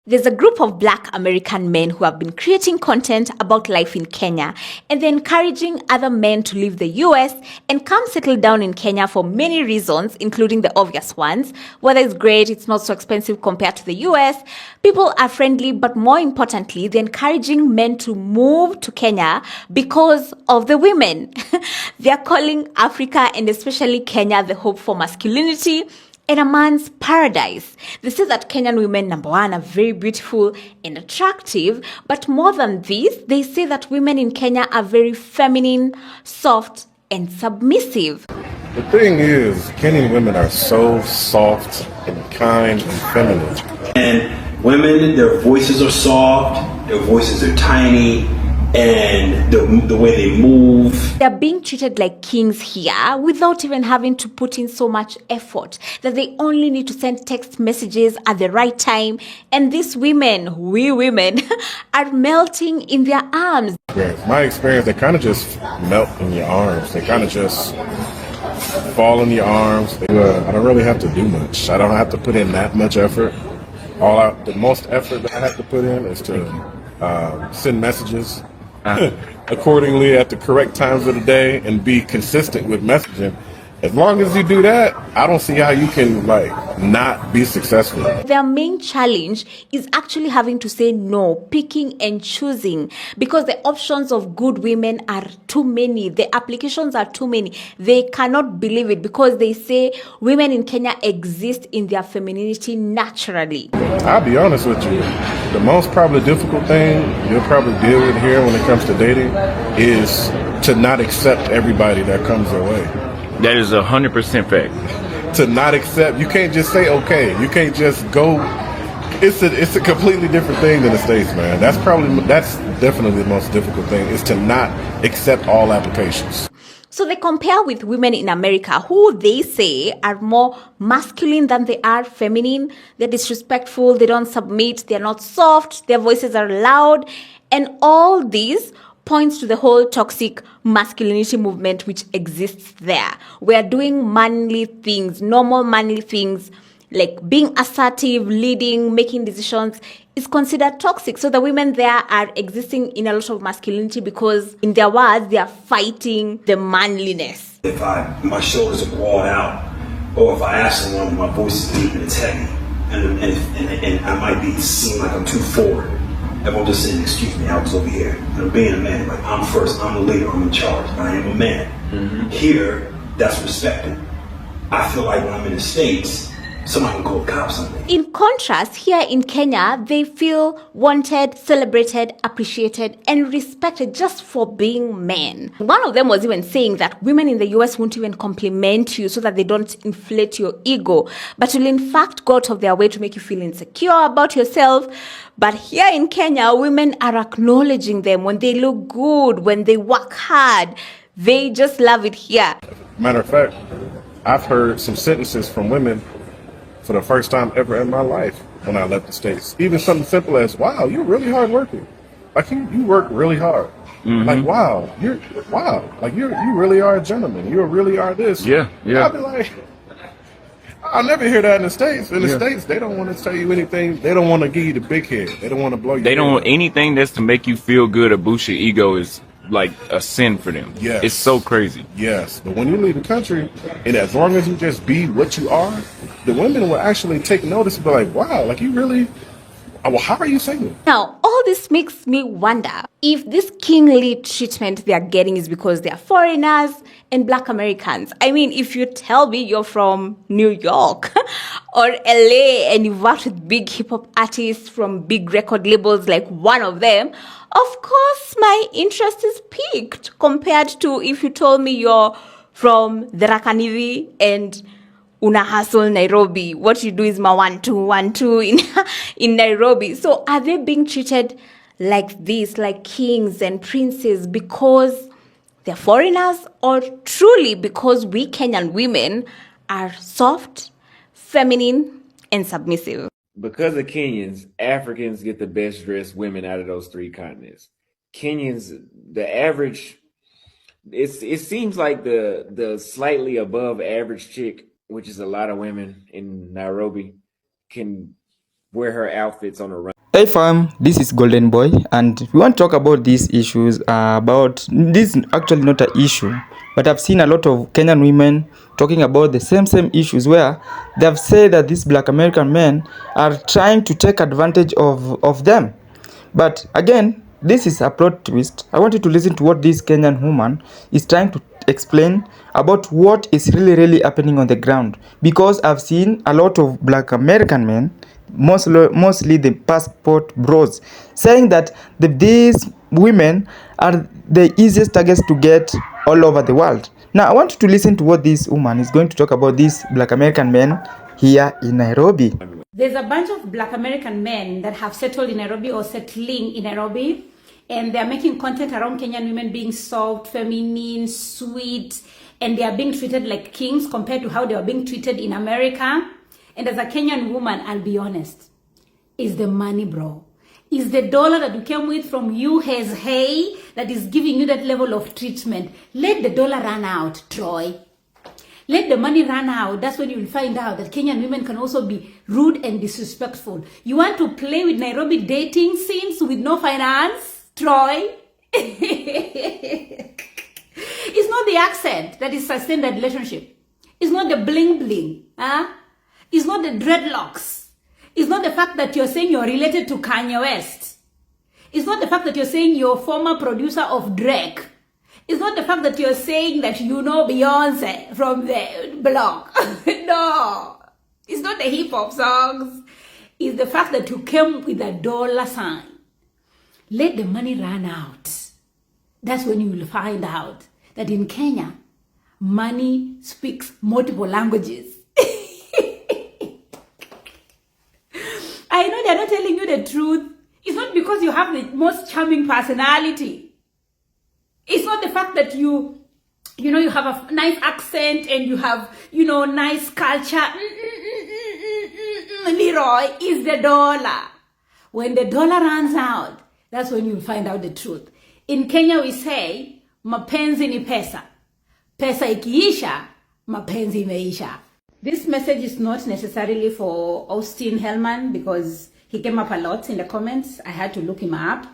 There's a group of Black American men who have been creating content about life in Kenya, and they're encouraging other men to leave the US and come settle down in Kenya for many reasons, including the obvious ones. Weather is great, it's not so expensive compared to the US, people are friendly, but more importantly, they're encouraging men to move to Kenya because of the women. They're calling Africa and especially Kenya the hope for masculinity and a man's paradise. They say that Kenyan women, number one, are very beautiful and attractive, but more than this, they say that women in Kenya are very feminine, soft, and submissive. The thing is, Kenyan women are so soft and kind and feminine. And women, their voices are soft, their voices are tiny, and the way they move. They're being treated like kings here without even having to put in so much effort, that they only need to send text messages at the right time. And these women, we women, are melting in their arms. My experience, they kind of just melt in your arms. They kind of just fall in your arms. I don't really have to do much. I don't have to put in that much effort. The most effort that I have to put in is to send messages accordingly at the correct times of the day and be consistent with messaging. As long as you do that, I don't see how you can not be successful. Their main challenge is actually having to say no, picking and choosing, because the options of good women are too many. The applications are too many. They cannot believe it because they say women in Kenya exist in their femininity naturally. I'll be honest with you. The most probably difficult thing you'll probably deal with here when it comes to dating is to not accept everybody that comes your way. That is 100% fact. To not accept, you can't just say okay. You can't just go. It's a completely different thing than the States, man. That's definitely the most difficult thing, is to not accept all applications. So they compare with women in America who they say are more masculine than they are feminine. They're disrespectful, they don't submit, they're not soft, their voices are loud, and all these points to the whole toxic masculinity movement which exists there. We are doing manly things, normal manly things, like being assertive, leading, making decisions is considered toxic. So the women there are existing in a lot of masculinity because, in their words, they are fighting the manliness. If my shoulders are broad out, or if I ask someone, my voice is deep and it's heavy, and I might seem like I'm too forward. Everyone just saying, excuse me, I was over here. And I'm being a man, like I'm first, I'm the leader, I'm in charge, I am a man. Mm-hmm. Here, that's respected. I feel like when I'm in the States, somebody can call the cops on me. In contrast, here in Kenya, they feel wanted, celebrated, appreciated, and respected just for being men. One of them was even saying that women in the US won't even compliment you so that they don't inflate your ego, but will in fact go out of their way to make you feel insecure about yourself. But here in Kenya, women are acknowledging them when they look good, when they work hard. They just love it here. Matter of fact, I've heard some sentences from women for the first time ever in my life when I left the States. Even something simple as, wow, you're really hard working. Like you work really hard. Mm-hmm. Like, wow, you really are a gentleman. You really are this. Yeah. I'll be like, I'll never hear that in the States. In the States, they don't want to tell you anything. They don't want to give you the big head. They don't want to blow you. They don't anything that's to make you feel good or boost your ego is like a sin for them. Yes. It's so crazy. Yes. But when you leave the country, and as long as you just be what you are, the women will actually take notice and be like, wow, like you really, well, how are you saying it? Now, all this makes me wonder if this kingly treatment they are getting is because they are foreigners and Black Americans. I mean, if you tell me you're from New York or LA and you've worked with big hip hop artists from big record labels like one of them, of course my interest is piqued compared to if you told me you're from the Rakanivi and una hustle Nairobi. What you do is ma 1-2 in Nairobi. So are they being treated like this, like kings and princes because they're foreigners, or truly because we Kenyan women are soft, feminine, and submissive? Because of Kenyans, Africans get the best dressed women out of those three continents. Kenyans, the average, it seems like the slightly above average chick, which is a lot of women in Nairobi, can wear her outfits on a run. Hey fam, this is Golden Boy, and we want to talk about these issues. About this, actually not an issue, but I've seen a lot of Kenyan women talking about the same issues where they've said that these Black American men are trying to take advantage of them. But again, this is a plot twist. I want you to listen to what this Kenyan woman is trying to explain about what is really happening on the ground, because I've seen a lot of Black American men, mostly the passport bros, saying that these women are the easiest targets to get all over the world. Now I want you to listen to what this woman is going to talk about these Black American men here in Nairobi. There's a bunch of Black American men that have settled in Nairobi or settling in Nairobi, and they're making content around Kenyan women being soft, feminine, sweet, and they are being treated like kings compared to how they are being treated in America. And as a Kenyan woman, I'll be honest, is the money, bro. Is the dollar that you came with from US that is giving you that level of treatment. Let the dollar run out, Troy. Let the money run out. That's when you will find out that Kenyan women can also be rude and disrespectful. You want to play with Nairobi dating scenes with no finance, Troy? It's not the accent that is sustained that relationship. It's not the bling bling. Huh? It's not the dreadlocks. It's not the fact that you're saying you're related to Kanye West. It's not the fact that you're saying you're former producer of Drake. It's not the fact that you're saying that you know Beyonce from the blog. No. It's not the hip hop songs. It's the fact that you came with a dollar sign. Let the money run out. That's when you will find out that in Kenya, money speaks multiple languages. I know they're not telling you the truth. It's not because you have the most charming personality. It's not the fact that you have a nice accent and you have, nice culture. Leroy, is the dollar. When the dollar runs out, that's when you find out the truth. In Kenya, we say, mapenzi ni pesa. Pesa ikiisha, mapenzi imeisha. This message is not necessarily for Austin Hellman because he came up a lot in the comments. I had to look him up.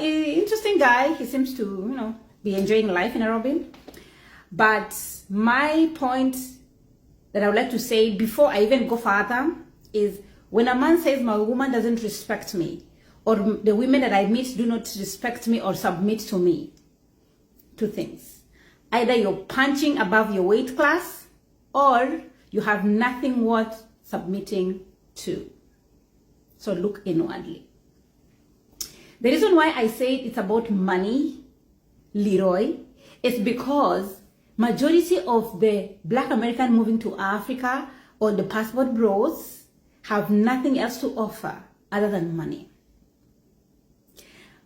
Interesting guy. He seems to, be enjoying life in Nairobi. But my point that I would like to say before I even go further is when a man says my woman doesn't respect me, or the women that I meet do not respect me or submit to me, two things. Either you're punching above your weight class or you have nothing worth submitting to. So look inwardly. The reason why I say it's about money, Leroy, is because majority of the Black American moving to Africa or the passport bros have nothing else to offer other than money.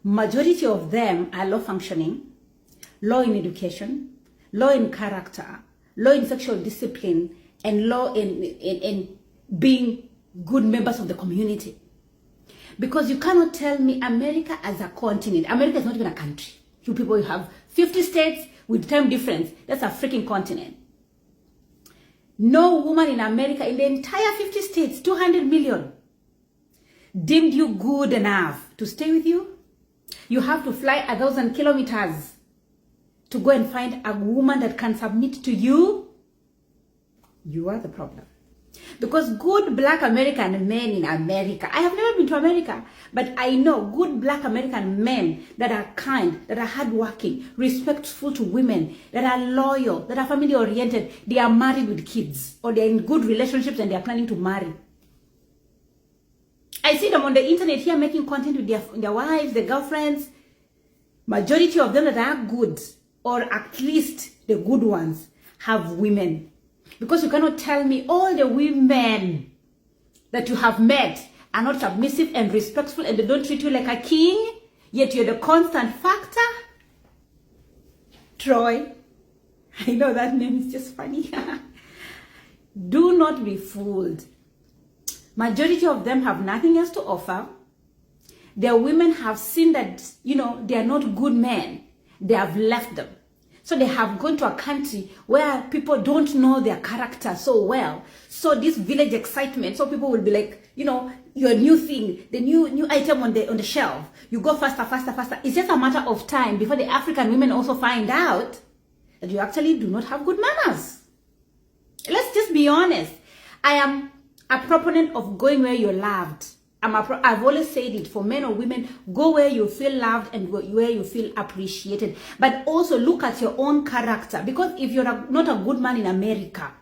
Majority of them are low functioning, low in education, low in character, low in sexual discipline, and low in being good members of the community. Because you cannot tell me America as a continent. America is not even a country. You people, you have 50 states with time difference. That's a freaking continent. No woman in America, in the entire 50 states, 200 million, deemed you good enough to stay with you. You have to fly 1,000 kilometers to go and find a woman that can submit to you. You are the problem. Because good Black American men in America, I have never been to America, but I know good Black American men that are kind, that are hardworking, respectful to women, that are loyal, that are family oriented. They are married with kids, or they're in good relationships and they are planning to marry. I see them on the internet here making content with their wives, their girlfriends. Majority of them that are good, or at least the good ones, have women. Because you cannot tell me all the women that you have met are not submissive and respectful and they don't treat you like a king, yet you're the constant factor. Troy, I know that name is just funny. Do not be fooled. Majority of them have nothing else to offer. Their women have seen that, they are not good men. They have left them. So they have gone to a country where people don't know their character so well. So this village excitement, so people will be like, your new thing, the new item on the shelf. You go faster, faster, faster. It's just a matter of time before the African women also find out that you actually do not have good manners. Let's just be honest. I am a proponent of going where you're loved. I've always said it, for men or women, go where you feel loved and where you feel appreciated. But also look at your own character. Because if you're not a good man in America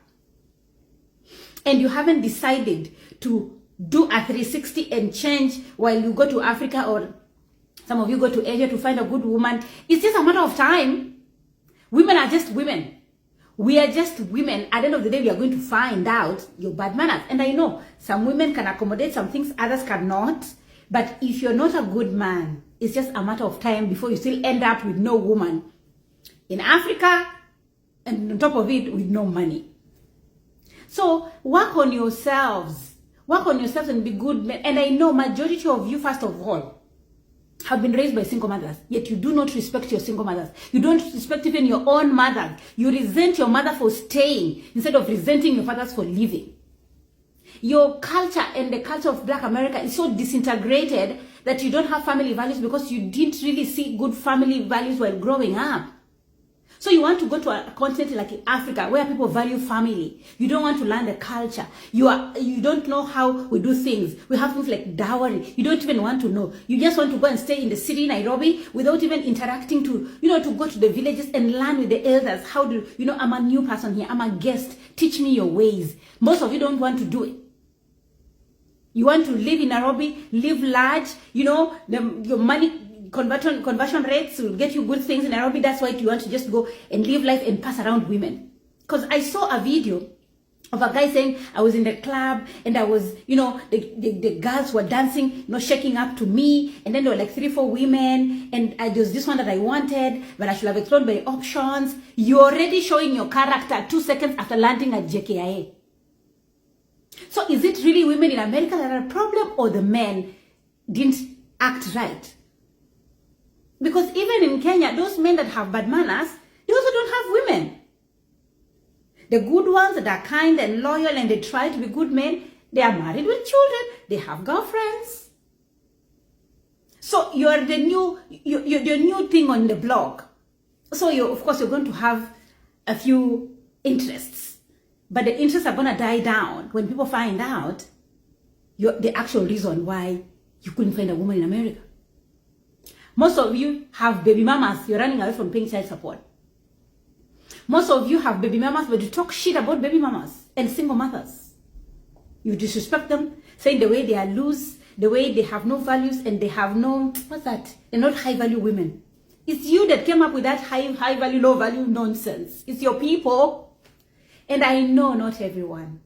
and you haven't decided to do a 360 and change while you go to Africa, or some of you go to Asia to find a good woman, it's just a matter of time. Women are just women. We are just women. At the end of the day, we are going to find out your bad manners. And I know some women can accommodate some things, others cannot. But if you're not a good man, it's just a matter of time before you still end up with no woman in Africa, and on top of it, with no money. So work on yourselves. Work on yourselves and be good men. And I know majority of you, first of all, have been raised by single mothers, yet you do not respect your single mothers. You don't respect even your own mother. You resent your mother for staying instead of resenting your fathers for leaving. Your culture and the culture of Black America is so disintegrated that you don't have family values because you didn't really see good family values while growing up. So you want to go to a continent like Africa where people value family. You don't want to learn the culture. You don't know how we do things. We have things like dowry. You don't even want to know. You just want to go and stay in the city, Nairobi, without even interacting to go to the villages and learn with the elders. How do, I'm a new person here. I'm a guest. Teach me your ways. Most of you don't want to do it. You want to live in Nairobi, live large, your money conversion rates will get you good things in Nairobi. That's why you want to just go and live life and pass around women. Because I saw a video of a guy saying, I was in the club and I was, the girls were dancing, shaking up to me. And then there were like 3-4 women. And there was this one that I wanted, but I should have explored my options. You're already showing your character 2 seconds after landing at JKIA. So is it really women in America that are a problem, or the men didn't act right? Because even in Kenya, those men that have bad manners, they also don't have women. The good ones that are kind and loyal and they try to be good men, they are married with children, they have girlfriends. So you're the new thing on the block. So of course you're going to have a few interests. But the interests are going to die down when people find out the actual reason why you couldn't find a woman in America. Most of you have baby mamas. You're running away from paying child support. Most of you have baby mamas, but you talk shit about baby mamas and single mothers. You disrespect them, saying the way they are loose, the way they have no values, and they have no, what's that? They're not high value women. It's you that came up with that high value, low value nonsense. It's your people. And I know not everyone.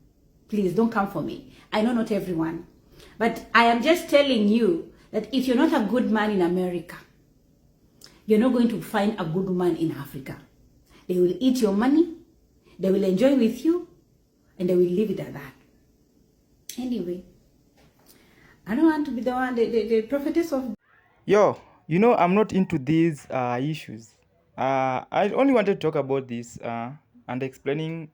Please don't come for me. I know not everyone. But I am just telling you that if you're not a good man in America, you're not going to find a good woman in Africa. They will eat your money, they will enjoy with you, and they will leave it at that. Anyway, I don't want to be the one, the prophetess of... Yo, I'm not into these issues. I only wanted to talk about this and explaining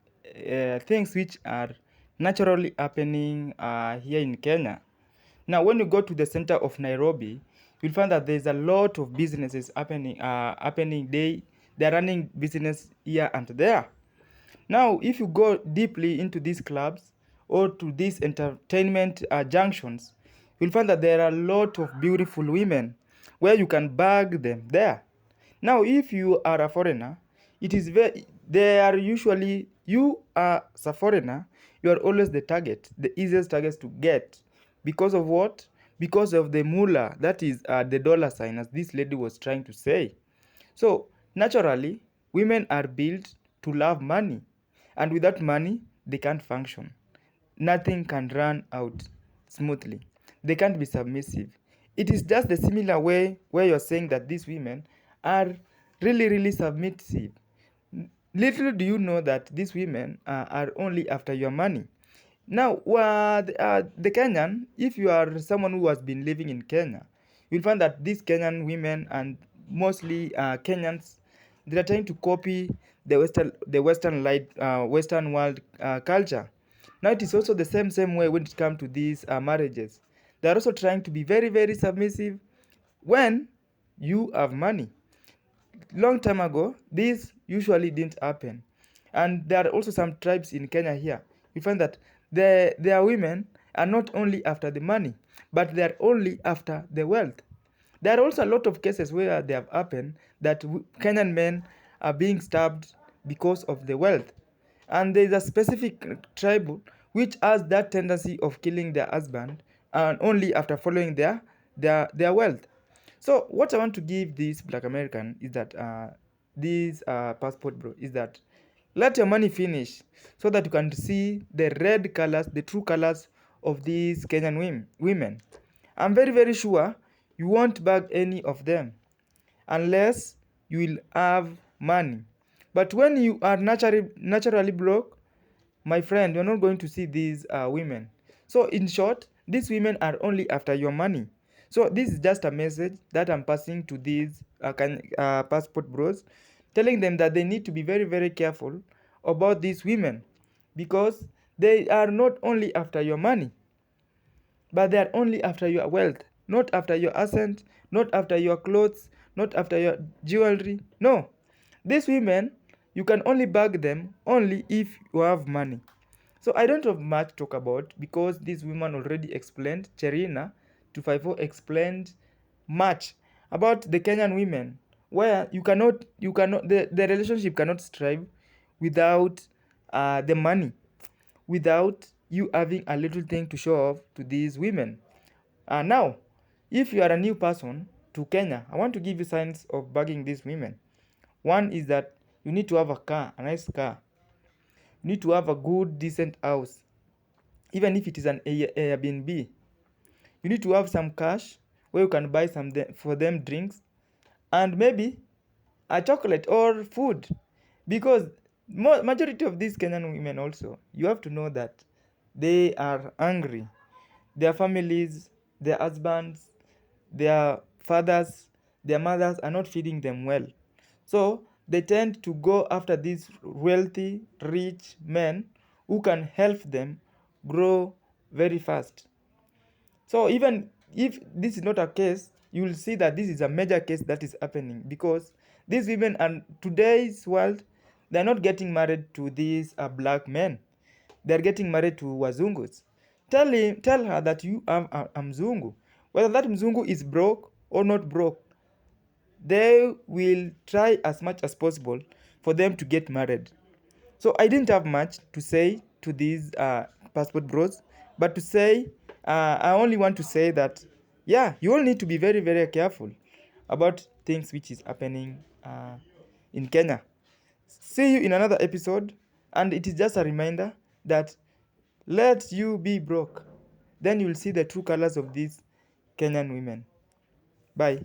things which are naturally happening here in Kenya. Now, when you go to the center of Nairobi, you'll find that there's a lot of businesses happening. They're running business here and there. Now, if you go deeply into these clubs or to these entertainment junctions, you'll find that there are a lot of beautiful women where you can bag them there. Now, if you are a foreigner, they are usually, you as a foreigner, you are always the target, the easiest targets to get. Because of what? Because of the mullah, that is the dollar sign, as this lady was trying to say. So, naturally, women are built to love money. And without money, they can't function. Nothing can run out smoothly. They can't be submissive. It is just the similar way where you're saying that these women are really, really submissive. Little do you know that these women are only after your money. Now, the Kenyan, if you are someone who has been living in Kenya, you'll find that these Kenyan women and mostly Kenyans, they are trying to copy the Western world culture. Now it is also the same way when it comes to these marriages. They are also trying to be very very submissive when you have money. Long time ago, this usually didn't happen. And there are also some tribes in Kenya here. You find that their women are not only after the money, but they are only after the wealth. There are also a lot of cases where they have happened that Kenyan men are being stabbed because of the wealth. And there is a specific tribe which has that tendency of killing their husband and only after following their wealth. So what I want to give this black American is that this passport bro is that let your money finish so that you can see the red colors, the true colors of these Kenyan women. I'm very very sure you won't bag any of them unless you will have money. But when you are naturally broke, my friend, you're not going to see these women. So in short, these women are only after your money. So this is just a message that I'm passing to these passport bros, telling them that they need to be very very careful about these women, because they are not only after your money, but they are only after your wealth, not after your assent, not after your clothes, not after your jewelry. No, these women, you can only bag them only if you have money. So I don't have much to talk about because this woman already explained. Cherina 254 explained much about the Kenyan women, where the relationship cannot strive without the money, without you having a little thing to show off to these women. Now, if you are a new person to Kenya, I want to give you signs of bagging these women. One is that you need to have a car, a nice car. You need to have a good, decent house, even if it is an Airbnb. You need to have some cash where you can buy for them drinks and maybe a chocolate or food, because majority of these Kenyan women also, you have to know that they are hungry. Their families, their husbands, their fathers, their mothers are not feeding them well. So they tend to go after these wealthy, rich men who can help them grow very fast. So even if this is not a case, you will see that this is a major case that is happening, because these women and today's world, they're not getting married to these black men. They're getting married to wazungus. Tell her that you are a mzungu. Whether that mzungu is broke or not broke, they will try as much as possible for them to get married. So I didn't have much to say to these passport bros, but I only want to say that, yeah, you all need to be very, very careful about things which is happening in Kenya. See you in another episode, and it is just a reminder that let you be broke. Then you will see the true colors of these Kenyan women. Bye.